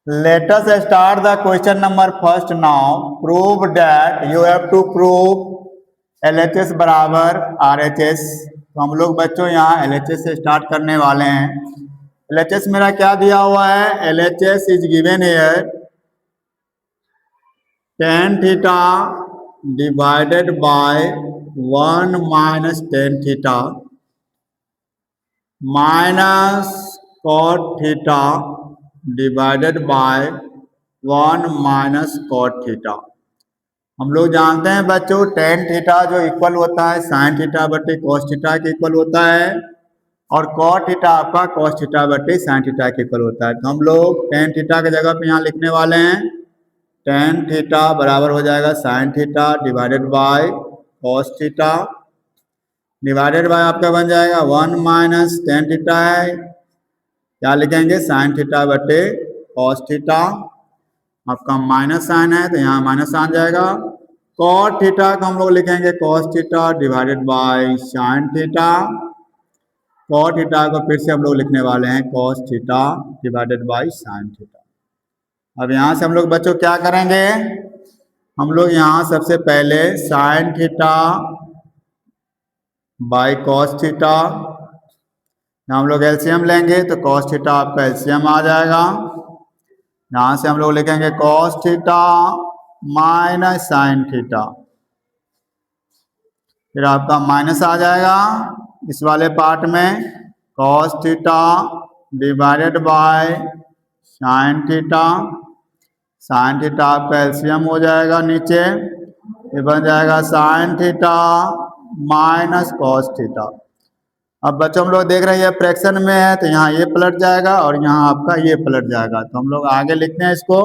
Let us start the question number first now. Prove that you have to prove LHS बराबर RHS। तो हम लोग बच्चों यहाँ LHS से स्टार्ट करने वाले हैं। LHS मेरा क्या दिया हुआ है? LHS is given here tan theta divided by 1 minus tan theta minus cot theta divided by 1 minus cot theta. हम लोग जानते हैं बच्चों tan थीटा जो इक्वल होता है sin थीटा बटे cos थीटा के इक्वल होता है और cot थीटा आपका cos थीटा बटे sin थीटा के इक्वल होता है। तो हम लोग tan थीटा की जगह पे यहाँ लिखने वाले हैं tan थीटा बराबर हो जाएगा sin theta divided bye cos theta divided bye आपका बन जाएगा 1 माइनस tan थीटा है, क्या लिखेंगे sin थीटा बटे cos थीटा। आपका माइनस साइन है तो यहाँ माइनस आ जाएगा। cot थीटा को हम लोग लिखेंगे cos theta divided bye sin theta. cot theta को फिर से हम लोग लिखने वाले हैं cos theta divided bye sin theta. अब यहाँ से हम लोग बच्चों क्या करेंगे? हम लोग यहाँ सबसे पहले sin theta by cos theta, हम लोग एलसीएम लेंगे तो cos थीटा आपका एलसीएम आ जाएगा। यहाँ से हम लोग लिखेंगे cos theta minus sin theta, फिर आपका माइनस आ जाएगा इस वाले पार्ट में cos theta divided bye sin theta. sin theta आपका एलसीएम हो जाएगा नीचे, ये बन जाएगा sin theta minus cos theta. अब बच्चों हम लोग देख रहे हैं ये फ्रैक्शन में है तो यहाँ ये पलट जाएगा और यहाँ आपका ये पलट जाएगा। तो हम लोग आगे लिखते हैं इसको,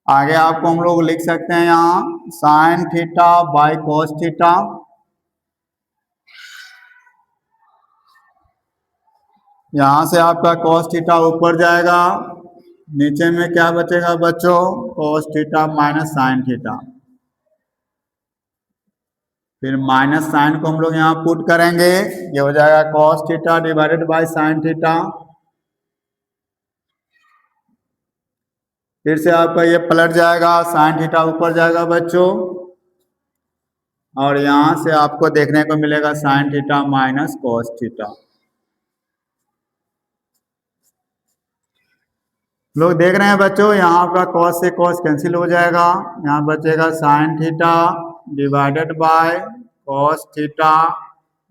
आगे आपको हम लोग लिख सकते हैं यहाँ sin theta by cos theta. यहाँ से आपका cos थीटा ऊपर जाएगा, नीचे में क्या बचेगा बच्चों? cos theta minus sin theta. फिर माइनस साइन को हम लोग यहाँ पुट करेंगे, ये हो जाएगा cos theta divided bye sin theta. फिर से आपका ये पलट जाएगा, sin थीटा ऊपर जाएगा बच्चों और यहाँ से आपको देखने को मिलेगा sin theta minus cos theta. लोग देख रहे हैं बच्चों यहाँ आपका cos से cos कैंसिल हो जाएगा, यहाँ बचेगा sin theta divided bye cos theta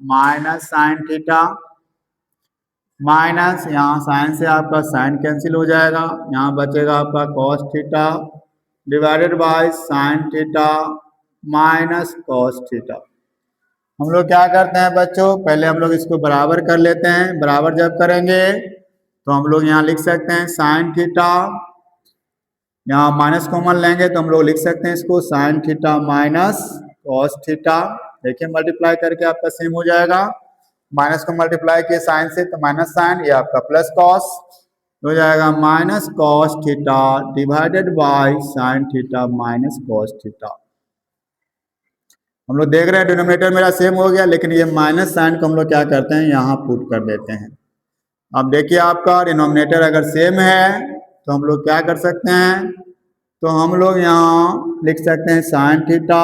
minus sin theta minus यहाँ साइन से आपका साइन कैंसिल हो जाएगा, यहाँ बचेगा आपका cos theta divided bye sin theta minus cos theta. हम लोग क्या करते हैं बच्चों, पहले हम लोग इसको बराबर कर लेते हैं। बराबर जब करेंगे तो हम लोग यहाँ लिख सकते हैं sin थीटा, यहाँ माइनस कॉमन लेंगे तो हम लोग लिख सकते हैं इसको sin theta minus cos theta. देखिए मल्टीप्लाई करके आपका सेम हो जाएगा, माइनस को मल्टीप्लाई किए साइन से तो माइनस साइन, ये आपका प्लस कॉस हो जाएगा minus cos theta divided bye sin theta minus cos theta. हम लोग देख रहे हैं डिनोमिनेटर मेरा सेम हो गया, लेकिन ये माइनस साइन को हम लोग क्या करते हैं यहाँ पुट कर देते हैं। अब देखिए आपका डिनोमिनेटर अगर सेम है तो हम लोग क्या कर सकते हैं, तो हम लोग यहाँ लिख सकते हैं sin theta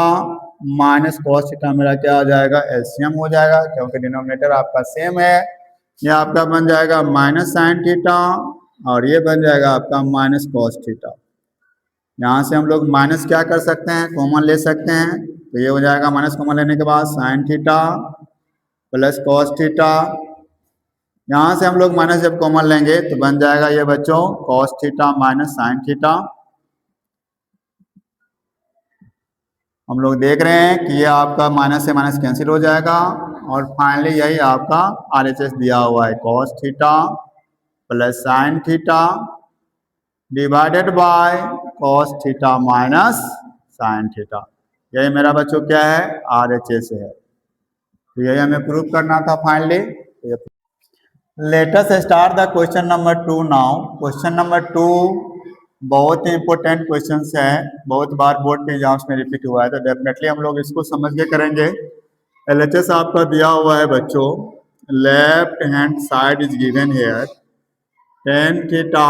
minus cos theta, मेरा क्या आ जाएगा एलसीएम हो जाएगा, क्योंकि डिनोमिनेटर आपका सेम है। ये आपका बन जाएगा माइनस sin थीटा और ये बन जाएगा आपका माइनस cos थीटा। यहाँ से हम लोग माइनस क्या कर सकते हैं, कॉमन ले सकते हैं, तो ये हो जाएगा माइनस कॉमन लेने के बाद sin theta plus cos theta. यहाँ से हम लोग माइनस जब कॉमन लेंगे तो बन जाएगा ये बच्चों cos theta minus sin theta. हम लोग देख रहे हैं कि ये आपका माइनस से माइनस कैंसिल हो जाएगा और फाइनली यही आपका RHS दिया हुआ है cos theta plus sin theta divided bye cos theta minus sin theta. यही मेरा बच्चों क्या है RHS है, तो यही हमें प्रूव करना था finally. Let us start the question number 2 now. Question number 2 बहुत ही इंपॉर्टेंट क्वेश्चन है, बहुत बार बोर्ड के एग्जाम्स में रिपीट हुआ है, तो डेफिनेटली हम लोग इसको समझ के करेंगे। LHS आपका दिया हुआ है बच्चों, left hand side is given here tan theta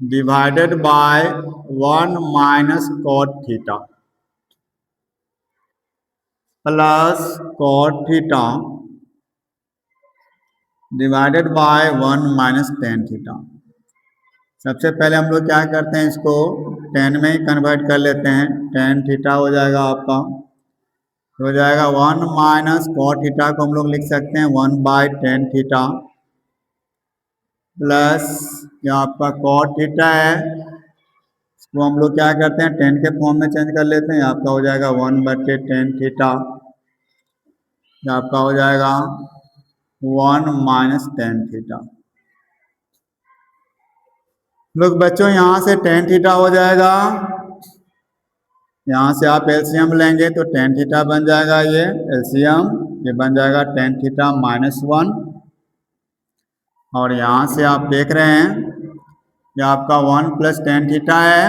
divided by 1 minus cot theta plus cot theta divided by 1 minus tan theta. सबसे पहले हम लोग क्या करते हैं, इसको टेन में ही कन्वर्ट कर लेते हैं। टेन थीटा हो जाएगा आपका, हो जाएगा 1 माइनस कॉट थीटा को हम लोग लिख सकते हैं 1 बाय टेन थीटा प्लस जो आपका कॉट थीटा है इसको हम लोग क्या करते हैं टेन के फॉर्म में चेंज कर लेते हैं। आपका हो जाएगा 1 बटे टेन थीटा, आपका हो जाएगा 1 माइनस टेन थीटा। लोग बच्चों यहाँ से टेन थीटा हो जाएगा, यहाँ से आप एलसीएम लेंगे तो टेन थीटा बन जाएगा, ये एलसीएम ये बन जाएगा टेन थीटा माइनस 1। और यहाँ से आप देख रहे हैं ये आपका 1 प्लस टेन थीटा है,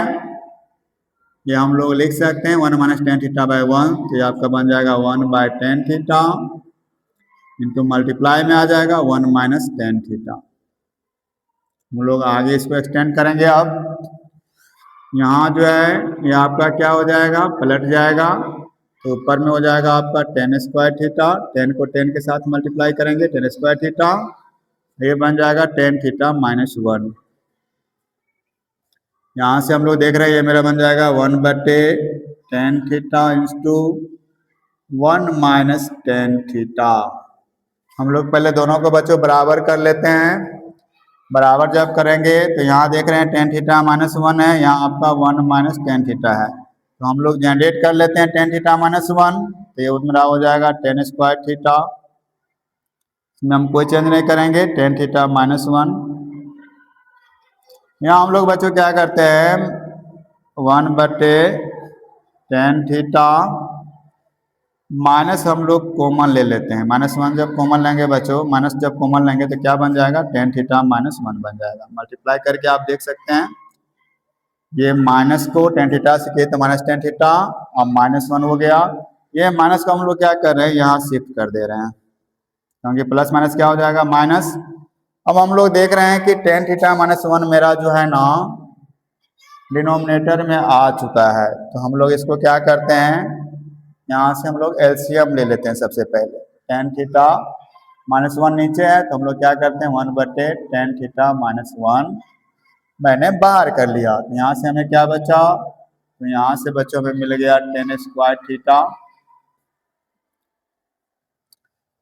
ये हम लोग लिख सकते हैं 1 माइनस टेन थीटा बाय 1, तो ये आपका बन जाएगा 1 bye tan theta into multiply में आ जाएगा 1 माइनस टेन थीटा। हम लोग आगे इसको एक्सटेंड करेंगे। अब यहाँ जो है ये आपका क्या हो जाएगा, पलट जाएगा, तो ऊपर में हो जाएगा आपका टेन स्क्वायर थीटा, टेन को टेन के साथ मल्टीप्लाई करेंगे टेन स्क्वायर थीटा, ये बन जाएगा टेन थीटा माइनस 1। यहाँ से हम लोग देख रहे हैं ये मेरा बन जाएगा 1 बटे tan theta into 1 minus tan theta. हम लोग पहले दोनों को बच्चों बराबर कर लेते हैं। बराबर जब करेंगे तो यहाँ देख रहे हैं टेन थीटा माइनस 1 है, यहाँ आपका 1 माइनस टेन थीटा है, तो हम लोग जनरेट कर लेते हैं टेन थीटा माइनस 1, तो ये मेरा हो जाएगा टेन स्क्वायर थीटा, इसमें हम कोई चेंज नहीं करेंगे, टेन थीटा माइनस 1। यहाँ हम लोग बच्चों क्या करते हैं 1 बटे टेन थीटा माइनस हम लोग कॉमन ले लेते हैं, माइनस 1 जब कॉमन लेंगे बच्चों, माइनस जब कॉमन लेंगे तो क्या बन जाएगा टेन थीटा माइनस 1 बन जाएगा। मल्टीप्लाई करके आप देख सकते हैं ये माइनस को टेन थीटा से किए तो माइनस टेन थीटा और माइनस 1 हो गया। ये माइनस को हम लोग क्या कर रहे हैं यहाँ शिफ्ट कर दे रहे हैं, क्योंकि प्लस माइनस क्या हो जाएगा माइनस। अब हम लोग देख रहे हैं कि टेन थीटा माइनस 1 मेरा जो है ना डिनोमिनेटर में आ चुका है, तो हम लोग इसको क्या करते हैं यहाँ से हम लोग एलसीएम ले लेते हैं। सबसे पहले टेन थीटा माइनस 1 नीचे है, तो हम लोग क्या करते हैं 1 बटे टेन थीटा माइनस 1 मैंने बाहर कर लिया, तो यहाँ से हमें क्या बचा, तो यहाँ से बच्चों में मिल गया टेन स्क्वायर थीटा,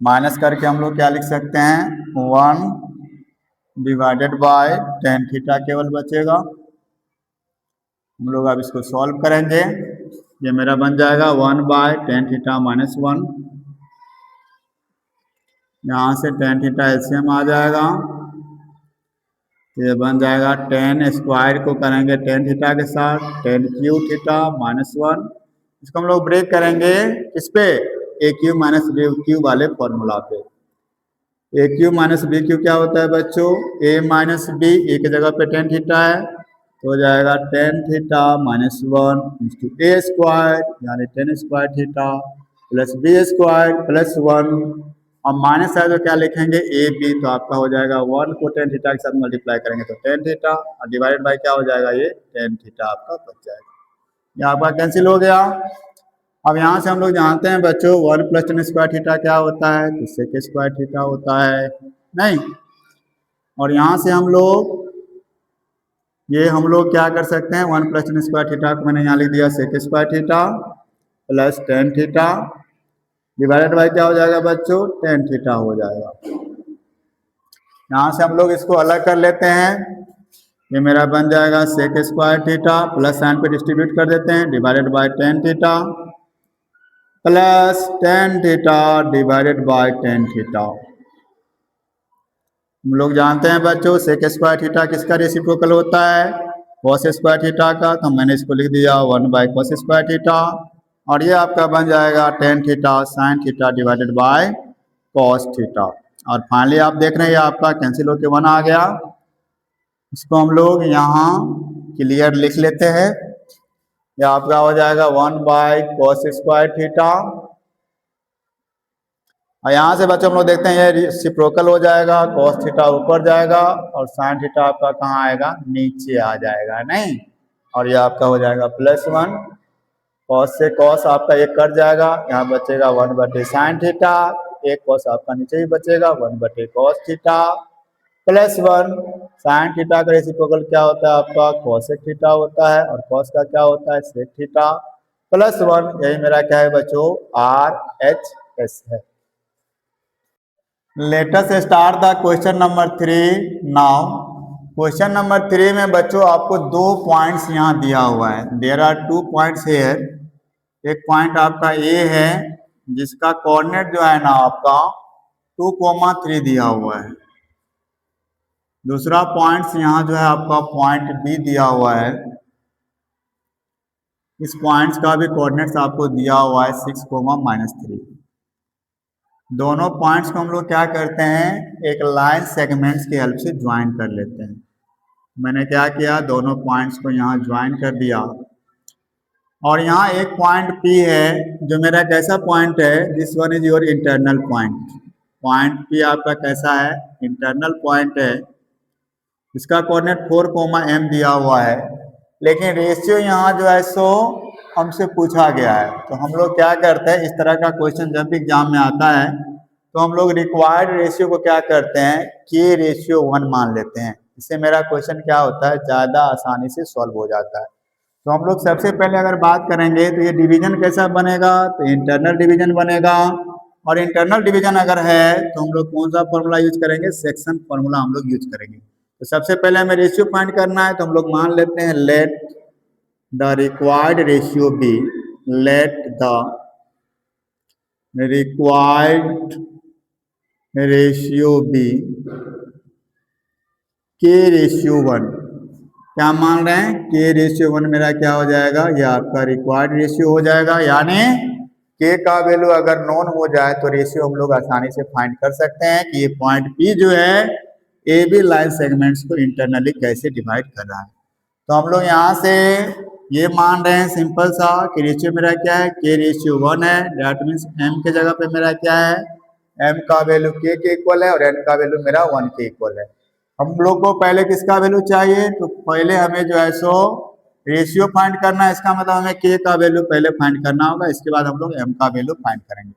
माइनस करके हम लोग क्या लिख सकते हैं 1 डिवाइडेड बाय टेन थीटा केवल बचेगा। हम लोग अब इसको सॉल्व करेंगे, ये मेरा बन जाएगा 1 बाय टेन थीटा माइनस 1, यहाँ से टेन थीटा एलसीएम आ जाएगा, ये बन जाएगा टेन स्क्वायर को करेंगे टेन थीटा के साथ टेन क्यू थीटा माइनस 1, इसको हम लोग ब्रेक करेंगे किस पे ए क्यू माइनस बी क्यू वाले फॉर्मूला पे। ए क्यू माइनस बी क्यू क्या होता है बच्चों, ए माइनस बी, ए की जगह पे टेन थीटा है तो हो जाएगा tan theta minus 1 into a square यानी tan square theta plus B square plus 1, और माइनस है तो क्या लिखेंगे ए बी, तो आपका हो जाएगा 1 को टेन थीटा के साथ मल्टीप्लाई करेंगे तो टेन थीटा और डिवाइडेड बाय क्या हो जाएगा ये टेन थीटा आपका बच जाएगा, ये आपका कैंसिल हो गया। अब यहाँ से हम लोग जानते हैं बच्चों 1 प्लस टेन स्क्वायर थीटा क्या होता है, तो सेक स्क्वायर थीटा होता है नहीं। और यहाँ से हम लोग क्या कर सकते हैं 1 प्लस टेन स्क्वायर थीटा को मैंने यहाँ लिख दिया sec square theta plus tan theta divided by क्या हो जाएगा बच्चों टेन थीटा हो जाएगा। यहाँ से हम लोग इसको अलग कर लेते हैं, ये मेरा बन जाएगा sec square theta plus sine पे डिस्ट्रीब्यूट कर देते हैं divided by tan theta plus tan theta divided by tan theta. हम लोग जानते हैं बच्चों सेक स्क्वायर थीटा किसका रेसिप्रोकल होता है, कॉस स्क्वायर थीटा का, तो मैंने इसको लिख दिया 1 बाय कॉस स्क्वायर थीटा, और ये आपका बन जाएगा tan theta sine theta divided by cos theta. और फाइनली आप देख रहे हैं ये आपका कैंसिल होके 1 आ गया, इसको हम लोग यहाँ क्लियर लिख लेते हैं, ये आपका हो जाएगा 1 बाय कॉस स्क्वायर थीटा, और यहाँ से बच्चों हम लोग देखते हैं ये रेसिप्रोकल हो जाएगा, कॉस थीटा ऊपर जाएगा और साइन थीटा आपका कहाँ आएगा, नीचे आ जाएगा, नहीं। और ये आपका हो जाएगा +1, कॉस से कॉस आपका एक कट जाएगा, यहाँ बचेगा 1/sin थीटा, एक कॉस आपका नीचे ही बचेगा 1/cos थीटा, +1 साइन थीटा का रेसिप्रोकल क्या होता है आपका कोसेक थीटा होता है, और कॉस का क्या होता है सेक थीटा, +1 यही मेरा क्या है बच्चों RHS है। Let us start the question number 3 now. Question number 3 में बच्चों आपको 2 पॉइंट्स यहाँ दिया हुआ है, देयर आर 2 पॉइंट्स हियर। एक पॉइंट आपका ए है जिसका कोऑर्डिनेट जो है ना आपका 2,3 दिया हुआ है। दूसरा पॉइंट्स यहाँ जो है आपका पॉइंट बी दिया हुआ है, इस पॉइंट्स का भी कोऑर्डिनेट्स आपको दिया हुआ है 6,-3। दोनों पॉइंट्स को हम लोग क्या करते हैं, एक लाइन सेगमेंट्स की हेल्प से ज्वाइन कर लेते हैं। मैंने क्या किया, दोनों पॉइंट्स को यहाँ ज्वाइन कर दिया। और यहाँ एक पॉइंट P है जो मेरा कैसा पॉइंट है, this one is your internal point. Point P आपका कैसा है, इंटरनल पॉइंट है। इसका कोऑर्डिनेट 4,m दिया हुआ है, लेकिन रेशियो यहाँ जो है सो हमसे पूछा गया है। तो हम लोग क्या करते हैं, इस तरह का क्वेश्चन जब भी एग्जाम में आता है तो हम लोग रिक्वायर्ड रेशियो को क्या करते हैं, K/1 मान लेते हैं। इससे मेरा क्वेश्चन क्या होता है, ज़्यादा आसानी से सॉल्व हो जाता है। तो हम लोग सबसे पहले अगर बात करेंगे तो ये डिवीजन कैसा बनेगा, तो इंटरनल डिवीजन बनेगा। और इंटरनल डिवीजन अगर है तो हम लोग कौन सा फॉर्मूला यूज करेंगे, सेक्शन फॉर्मूला हम लोग यूज करेंगे। तो सबसे पहले हमें रेशियो फाइंड करना है, तो हम लोग मान लेते हैं let the required ratio be, let the required ratio be K/1। क्या मान रहे हैं, K/1 मेरा क्या हो जाएगा, ये आपका रिक्वायर्ड रेशियो हो जाएगा। यानी K का वैल्यू अगर नोन हो जाए तो रेशियो हम लोग आसानी से फाइंड कर सकते हैं कि ये पॉइंट P जो है ए बी लाइन सेगमेंट्स को इंटरनली कैसे डिवाइड कर रहा है। तो हम लोग यहाँ से ये मान रहे हैं सिंपल सा कि रेशियो मेरा क्या है, K/1 है। दैट मीन्स m के जगह पे मेरा क्या है, m का वैल्यू K के इक्वल है और n का वैल्यू मेरा 1 के इक्वल है। हम लोग को पहले किसका वैल्यू चाहिए, तो पहले हमें जो है सो रेशियो फाइंड करना है। इसका मतलब हमें K का वैल्यू पहले फाइंड करना होगा, इसके बाद हम लोग m का वैल्यू फाइंड करेंगे।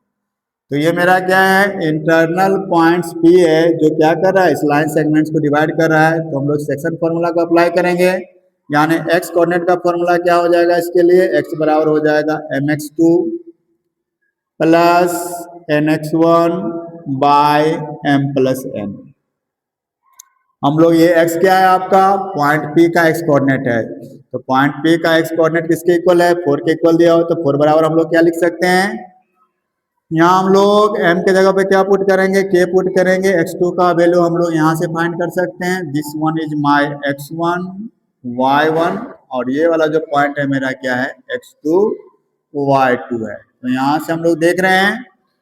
तो ये मेरा क्या है, इंटरनल पॉइंट्स P है जो क्या कर रहा है, इस लाइन सेगमेंट्स को डिवाइड कर रहा है। तो हम लोग सेक्शन फॉर्मूला को अप्लाई करेंगे, यानी x कोऑर्डिनेट का फॉर्मूला क्या हो जाएगा इसके लिए, x बराबर हो जाएगा mx2 plus nx1 by m plus n। हम लोग ये x क्या है आपका, पॉइंट P का x कोऑर्डिनेट है। तो पॉइंट P का x कोऑर्डिनेट किसके इक्वल है, 4 के इक्वल दिया हो, तो 4 बराबर हम लोग क्या लिख सकते हैं, यहाँ हम लोग m के जगह पे क्या पुट करेंगे, K पुट करेंगे। x2 का वैल्यू हम लोग यहाँ से फाइंड कर सकते हैं, this one is my x1 y1, और ये वाला जो पॉइंट है मेरा क्या है, x2 y2 है। तो यहाँ से हम लोग देख रहे हैं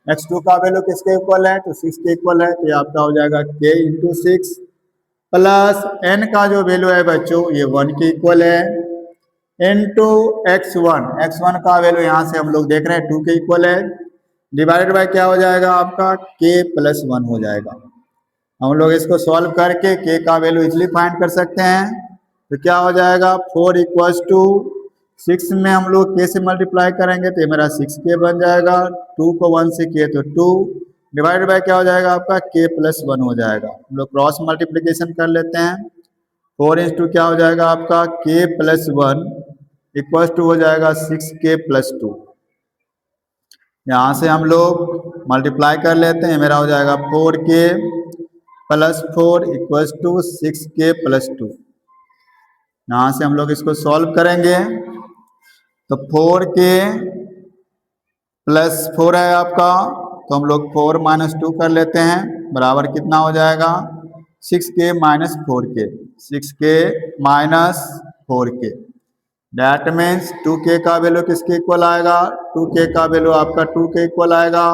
x2 का वैल्यू किसके इक्वल है, तो 6 के इक्वल है। तो ये आपका हो जाएगा K × 6 प्लस n का जो वैल्यू है बच्चों ये 1 के इक्वल है, इंटू x1 का वैल्यू यहाँ से हम लोग देख रहे हैं 2 के इक्वल है, डिवाइडेड बाय क्या हो जाएगा आपका K+1 हो जाएगा। हम लोग इसको सॉल्व करके K का वैल्यू इजिली फाइंड कर सकते हैं। तो क्या हो जाएगा, 4 = 6 में हम लोग K से मल्टीप्लाई करेंगे तो ये मेरा 6K बन जाएगा। 2 को 1 से किए तो 2, डिवाइडेड बाय क्या हो जाएगा आपका K+1 हो जाएगा। हम लोग क्रॉस मल्टीप्लीकेशन कर लेते हैं, 4 × क्या हो जाएगा आपका K+1 = हो जाएगा 6K+2। यहाँ से हम लोग मल्टीप्लाई कर लेते हैं, मेरा हो जाएगा 4K + 4 = 6K+2। यहाँ से हम लोग इसको सॉल्व करेंगे तो 4K + 4 है आपका, तो हम लोग 4 - 2 कर लेते हैं, बराबर कितना हो जाएगा 6K - 4K, 6K - 4K। That means 2K का वैल्यू किसके इक्वल आएगा, 2K का वैल्यू आपका 2 के इक्वल आएगा,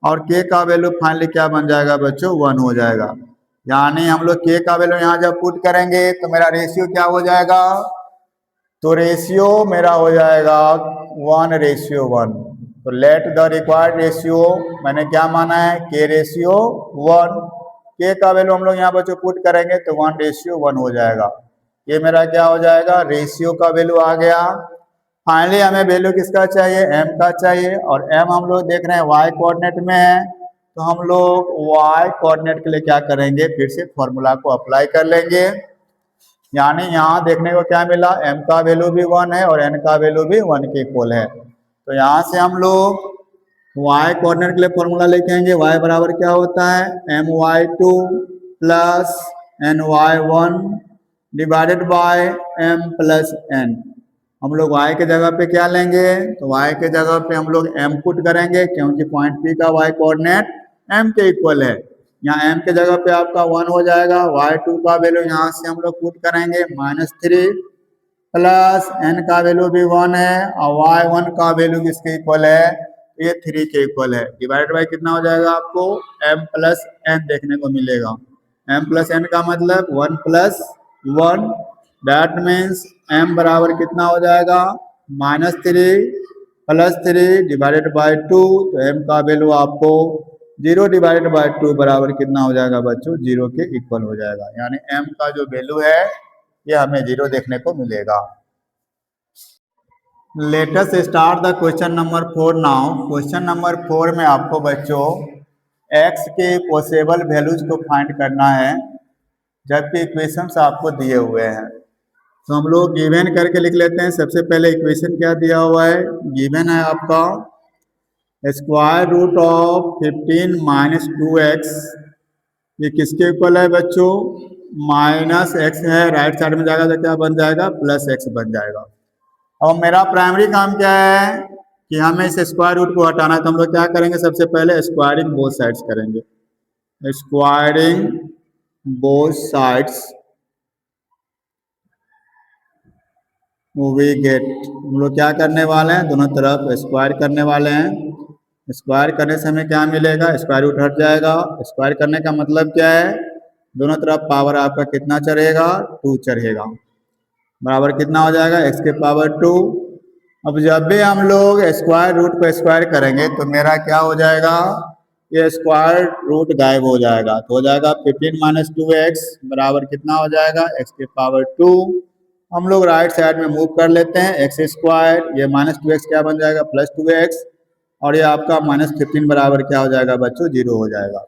और K का वैल्यू फाइनली क्या बन जाएगा बच्चों 1 हो जाएगा। यानी हम लोग K का वैल्यू यहाँ जब पुट करेंगे तो मेरा रेशियो क्या हो जाएगा, तो रेशियो मेरा हो जाएगा 1/1। तो लेट द रिक्वायर्ड रेशियो मैंने क्या माना है, के रेशियो 1। के का वैल्यू हम लोग यहाँ बच्चों पुट करेंगे तो 1:1 हो जाएगा। ये मेरा क्या हो जाएगा, रेशियो का वैल्यू आ गया। फाइनली हमें वैल्यू किसका चाहिए, एम का चाहिए, और एम हम लोग देख रहे हैं वाई कोऑर्डिनेट में है, तो हम लोग वाई कोऑर्डिनेट के लिए क्या करेंगे, फिर से फॉर्मूला को अप्लाई कर लेंगे। यानी यहाँ देखने को क्या मिला, m का वैल्यू भी 1 है और n का वैल्यू भी 1 के इक्वल है। तो यहाँ से हम लोग y कोऑर्डिनेट के लिए फॉर्मूला लेके आएंगे। y बराबर क्या होता है, my2 plus ny1 divided by m plus n। हम लोग y के जगह पे क्या लेंगे, तो y के जगह पे हम लोग m पुट करेंगे, क्योंकि पॉइंट P का y कोऑर्डिनेट m के इक्वल है। यहाँ m के जगह पे आपका 1 हो जाएगा। y2 का वैल्यू यहाँ से हम लोग पुट करेंगे -3 प्लस n का वैल्यू भी 1 है और y1 का वैल्यू किसके इक्वल है, ये 3 के इक्वल है। डिवाइडेड बाय कितना हो जाएगा, आपको m प्लस n देखने को मिलेगा। m प्लस n का मतलब 1 प्लस 1, दैट मीन्स m बराबर कितना हो जाएगा, -3 प्लस 3 डिवाइडेड बाय 2। तो m का वैल्यू आपको 0 डिवाइडेड बाय 2 बराबर कितना हो जाएगा बच्चों, 0 के इक्वल हो जाएगा। यानी m का जो वैल्यू है ये हमें 0 देखने को मिलेगा। Let us start the question number 4 now. Question number 4 में आपको बच्चों x के पॉसिबल वैल्यूज को फाइंड करना है, जबकि इक्वेशंस आपको दिए हुए हैं। तो हम लोग गिवन करके लिख लेते हैं। सबसे पहले इक्वेशन क्या दिया हुआ है, गिवन है आपका square root of 15 minus 2x, ये किसके इक्वल है बच्चों, -x है, राइट साइड में जाएगा तो क्या बन जाएगा, +x बन जाएगा। और मेरा प्राइमरी काम क्या है कि हमें इस स्क्वायर रूट को हटाना है, तो हम लोग क्या करेंगे, सबसे पहले स्क्वायरिंग बोथ साइड्स करेंगे। Squaring both sides we get, हम लोग क्या करने वाले हैं, दोनों तरफ स्क्वायर करने वाले हैं। स्क्वायर करने से हमें क्या मिलेगा, स्क्वायर रूट हट जाएगा। स्क्वायर करने का मतलब क्या है, दोनों तरफ पावर आपका कितना चढ़ेगा, 2 चढ़ेगा, बराबर कितना हो जाएगा, x के पावर 2। अब जब भी हम लोग स्क्वायर रूट को स्क्वायर करेंगे तो मेरा क्या हो जाएगा, ये स्क्वायर रूट गायब हो जाएगा, तो हो जाएगा 15 माइनस 2x बराबर कितना हो जाएगा, x के पावर 2। हम लोग राइट साइड में मूव कर लेते हैं, एक्स स्क्वायर, ये -2x क्या बन जाएगा, +2x, और ये आपका -15 बराबर क्या हो जाएगा बच्चों, 0 हो जाएगा।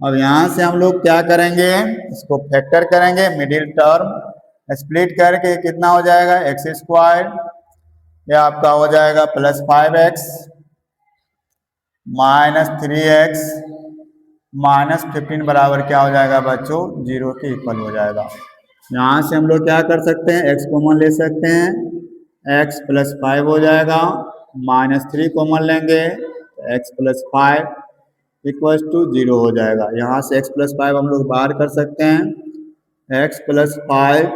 अब यहाँ से हम लोग क्या करेंगे, इसको फैक्टर करेंगे, मिडिल टर्म स्प्लिट करके कितना हो जाएगा, एक्स स्क्वायर, ये आपका हो जाएगा +5x -3x -15 बराबर क्या हो जाएगा बच्चों, 0 के इक्वल हो जाएगा। यहाँ से हम लोग क्या कर सकते हैं, x कॉमन ले सकते हैं, x +5 हो जाएगा, -3 कॉमन लेंगे तो x +5 = 0 हो जाएगा। यहाँ से x +5 हम लोग बाहर कर सकते हैं, x +5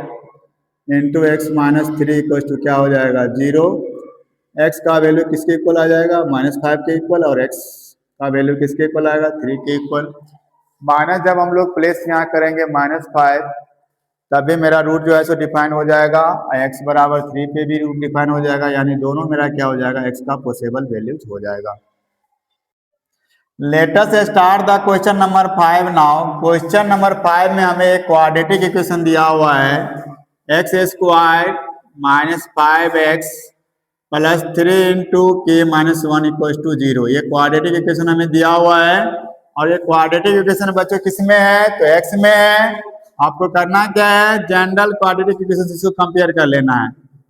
× x -3 = क्या हो जाएगा, 0। x का वैल्यू किसके इक्वल आ जाएगा, -5 के इक्वल, और x का वैल्यू किसके इक्वल आएगा, 3 के इक्वल। माइनस जब हम लोग प्लेस यहाँ करेंगे -5, तभी मेरा रूट जो है सो डिफाइन हो जाएगा, x बराबर 3 पे भी रूट डिफाइन हो जाएगा, यानी दोनों मेरा क्या हो जाएगा, x का पॉसिबल वैल्यूज हो जाएगा। Let us start the question number 5 now. Question number 5 में हमें एक क्वाड्रेटिक इक्वेशन दिया हुआ है, x² -5x +3 × k - 1 = 0। ये क्वाड्रेटिक इक्वेशन हमें दिया हुआ है, और ये क्वाड्रेटिक इक्वेशन बच्चों किस में है, तो x में है। आपको करना क्या है, जनरल क्वाड्रेटिक इक्वेशन से इसको कंपेयर कर लेना है।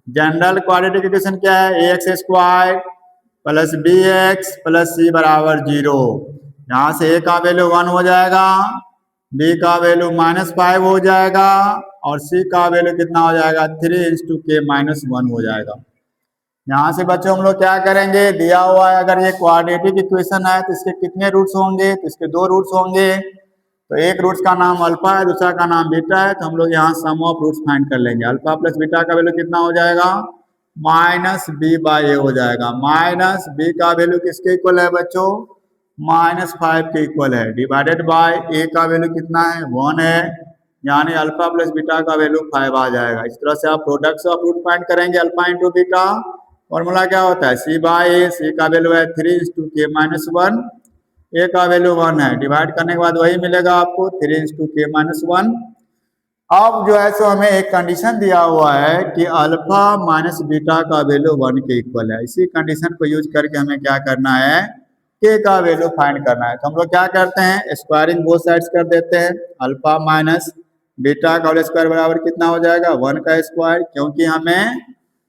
जनरल क्वाड्रेटिक इक्वेशन क्या है, ax² + bx + c बराबर 0। यहाँ से a का वैल्यू 1 हो जाएगा, b का वैल्यू -5 हो जाएगा, और c का वैल्यू कितना हो जाएगा, 3 × k - 1 हो जाएगा। यहाँ से बच्चों हम लोग क्या करेंगे, दिया हुआ है अगर ये क्वाड्रेटिक इक्वेशन है तो इसके कितने रूट्स होंगे, तो इसके 2 रूट्स होंगे। तो एक रूट्स का नाम अल्फा है, दूसरा का नाम बीटा है, तो हम लोग यहाँ सम ऑफ रूट्स फाइंड कर लेंगे। अल्फा प्लस बीटा का वैल्यू कितना हो जाएगा, -b/a हो जाएगा। -b का वैल्यू किसके इक्वल है बच्चों, -5 के इक्वल है, डिवाइडेड बाय a का वैल्यू कितना है, 1 है, यानी अल्फा प्लस बीटा का वैल्यू 5 आ जाएगा। इस तरह से आप प्रोडक्ट्स ऑफ रूट फाइंड करेंगे, अल्फा इंटू बीटा, फॉर्मूला क्या होता है सी बाई ए, सी का वैल्यू है 3 × k-1, ए का वैल्यू 1 है, डिवाइड करने के बाद वही मिलेगा आपको 3 × k-1। अब जो है सो हमें एक कंडीशन दिया हुआ है कि अल्फा माइनस बीटा का वैल्यू 1 के इक्वल है। इसी कंडीशन को यूज करके हमें क्या करना है, के का वैल्यू फाइंड करना है। तो हम लोग क्या करते हैं, स्क्वायरिंग बोथ साइड्स कर देते हैं। अल्फा माइनस बीटा का होल स्क्वायर बराबर कितना हो जाएगा 1 का स्क्वायर, क्योंकि हमें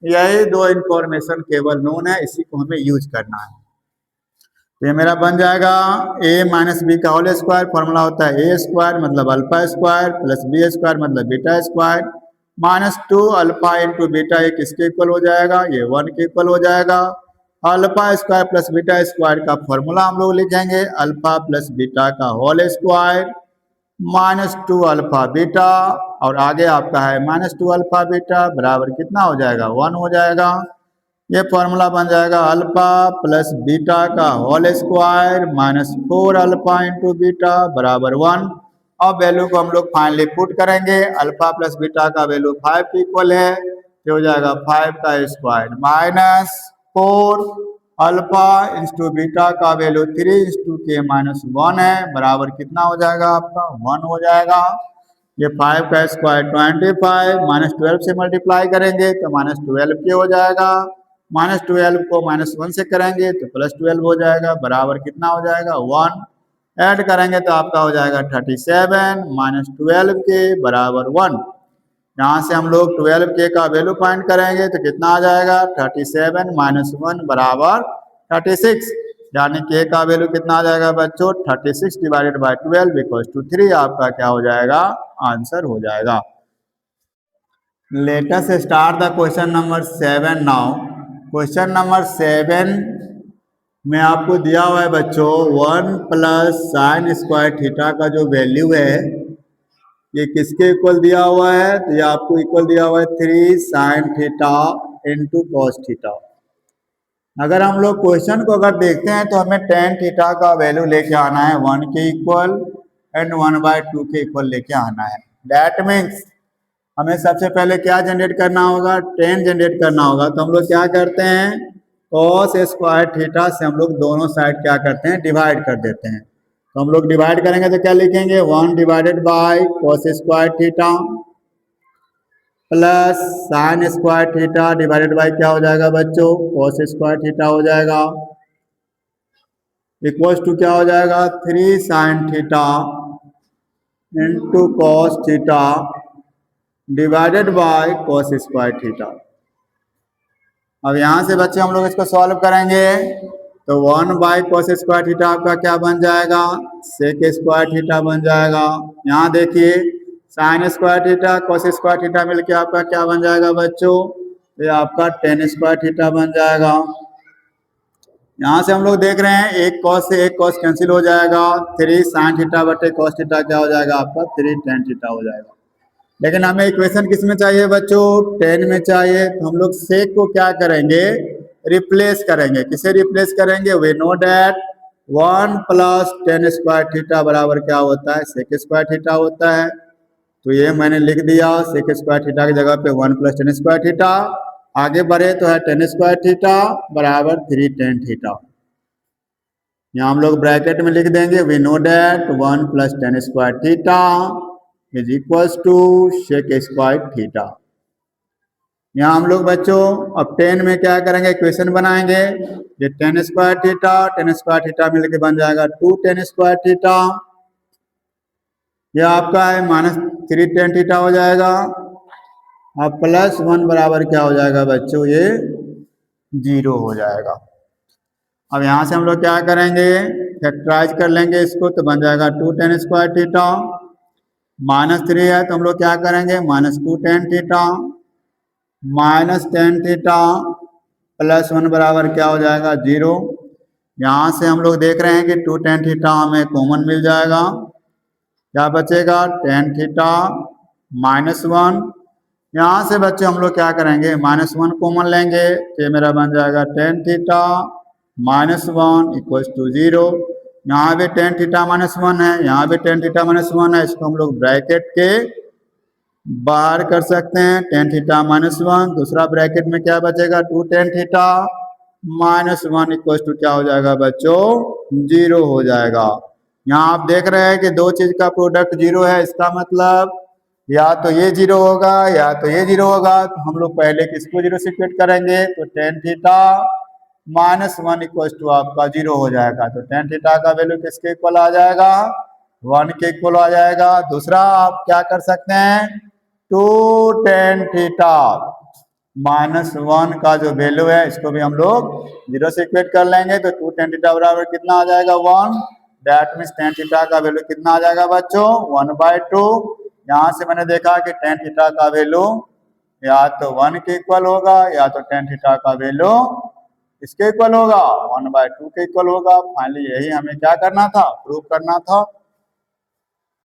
यही दो इंफॉर्मेशन केवल नोन है, इसी को हमें यूज करना है। तो ये मेरा बन जाएगा a माइनस बी का होल स्क्वायर, फॉर्मूला होता है ए स्क्वायर मतलब alpha square plus B square मतलब beta square, -2 alpha into beta, ये किसके इक्वल हो जाएगा, ये 1 के इक्वल हो जाएगा। Alpha square plus beta square का फॉर्मूला हम लोग लिखेंगे अल्फा प्लस बीटा का होल स्क्वायर -2 अल्फा बीटा, और आगे आपका है -2 अल्फा बीटा बराबर कितना हो जाएगा 1 हो जाएगा। ये फॉर्मूला बन जाएगा अल्फा प्लस बीटा का whole square -4 alpha into beta बराबर 1। अब वैल्यू को हम लोग फाइनली पुट करेंगे, अल्फा प्लस बीटा का वैल्यू 5 के इक्वल है, तो हो जाएगा 5 का स्क्वायर -4 अल्फा इंटू बीटा का वैल्यू 3 × k-1 है, बराबर कितना हो जाएगा आपका 1 हो जाएगा। ये 5 का स्क्वायर 25 -12 से मल्टीप्लाई करेंगे तो -12 के हो जाएगा, -12 को -1 से करेंगे तो +12 हो जाएगा, बराबर कितना हो जाएगा 1। ऐड करेंगे तो आपका हो जाएगा 37 -12 के बराबर 1। यहाँ से हम लोग 12 के का वैल्यू फाइंड करेंगे तो कितना आ जाएगा 37 - 1 बराबर 36, यानी के का वैल्यू कितना आ जाएगा बच्चों 36 / 12 = 3, आपका क्या हो जाएगा आंसर हो जाएगा। Let us start the question number 7 now. Question number 7 में आपको दिया हुआ है बच्चों 1 + sin स्क्वायर थीटा का जो वैल्यू है ये किसके इक्वल दिया हुआ है, तो ये आपको इक्वल दिया हुआ है 3 sin theta into cos theta. अगर हम लोग क्वेश्चन को अगर देखते हैं तो हमें tan थीटा का वैल्यू लेके आना है 1 के इक्वल एंड 1/2 के इक्वल लेके आना है। दैट मीन्स हमें सबसे पहले क्या जनरेट करना होगा, tan जनरेट करना होगा। तो हम लोग क्या करते हैं, cos स्क्वायर थीटा से हम लोग दोनों साइड क्या करते हैं डिवाइड कर देते हैं। तो हम लोग डिवाइड करेंगे तो क्या लिखेंगे 1 / cos square theta plus sin square theta divided by क्या हो जाएगा बच्चों cos स्क्वायर थीटा हो जाएगा, इक्वल्स टू क्या हो जाएगा 3 sin theta into cos theta divided bye cos square theta. अब यहाँ से बच्चे हम लोग इसको सॉल्व करेंगे तो 1/cos स्क्वायर थीटा आपका क्या बन जाएगा sec स्क्वायर थीटा बन जाएगा। यहाँ देखिए sin square theta cos square theta मिलके आपका क्या बन जाएगा बच्चों, ये आपका tan स्क्वायर थीटा बन जाएगा। यहाँ से हम लोग देख रहे हैं एक cos से एक cos कैंसिल हो जाएगा, 3 sin थीटा बटे cos थीटा क्या हो जाएगा आपका 3 tan थीटा हो जाएगा। लेकिन हमें इक्वेशन किस में चाहिए बच्चों tan में चाहिए, तो हम लोग सेक को क्या करेंगे रिप्लेस करेंगे। किसे रिप्लेस करेंगे, we know that 1 + tan square theta बराबर क्या होता है सेक स्क्वायर थीटा होता है। तो ये मैंने लिख दिया सेक स्क्वायर थीटा की जगह पे 1 + tan स्क्वायर थीटा, आगे बढ़े तो है tan स्क्वायर थीटा बराबर 3 tan थीटा। यहाँ हम लोग ब्रैकेट में लिख देंगे we know that 1 + tan square theta is equals to sec square theta. यहाँ हम लोग बच्चों अब tan में क्या करेंगे इक्वेशन बनाएंगे, ये tan स्क्वायर थीटा मिलके बन जाएगा 2 tan स्क्वायर थीटा, यह आपका है -3 tan थीटा हो जाएगा। अब +1 बराबर क्या हो जाएगा बच्चों ये 0 हो जाएगा। अब यहाँ से हम लोग क्या करेंगे फैक्टराइज कर लेंगे इसको, तो बन जाएगा 2 tan स्क्वायर थीटा, -3 है तो हम लोग क्या करेंगे -2 tan थीटा -tan थीटा +1 बराबर क्या हो जाएगा 0। यहाँ से हम लोग देख रहे हैं कि 2 tan थीटा हमें कॉमन मिल जाएगा, क्या बचेगा tan थीटा -1। यहाँ से बच्चे हम लोग क्या करेंगे -1 कॉमन लेंगे तो ये मेरा बन जाएगा tan थीटा -1 इक्वल्स टू 0। यहाँ भी tan थीटा -1 है, यहाँ भी tan थीटा -1 है, इसको हम लोग ब्रैकेट के बाहर कर सकते हैं टेन थीटा माइनस वन, दूसरा ब्रैकेट में क्या बचेगा two tan theta minus one equal to क्या हो जाएगा बच्चों जीरो हो जाएगा। यहाँ आप देख रहे हैं कि दो चीज का प्रोडक्ट जीरो है, इसका मतलब या तो ये जीरो होगा या तो ये जीरो होगा। तो हम लोग पहले किसको जीरो से इक्वेट करेंगे, तो tan theta minus one equal to आपका जीरो हो जाएगा। तो टेन थीटा का वैल्यू किसके इक्वल आ जाएगा, वन के इक्वल आ जाएगा। दूसरा आप क्या कर सकते हैं, two tan theta minus one का जो वैल्यू है इसको भी हम लोग जीरो से इक्वेट कर लेंगे। तो टू टेन थीटा बराबर कितना आ जाएगा one, that means ten theta का वैल्यू कितना आ जाएगा बच्चों वन बाई टू। यहाँ से मैंने देखा कि टेन थीटा का वैल्यू या तो वन के इक्वल होगा या तो टेन थीटा का वैल्यू इसके इक्वल होगा वन बाई टू के इक्वल होगा। फाइनली यही हमें क्या करना था, प्रूव करना था।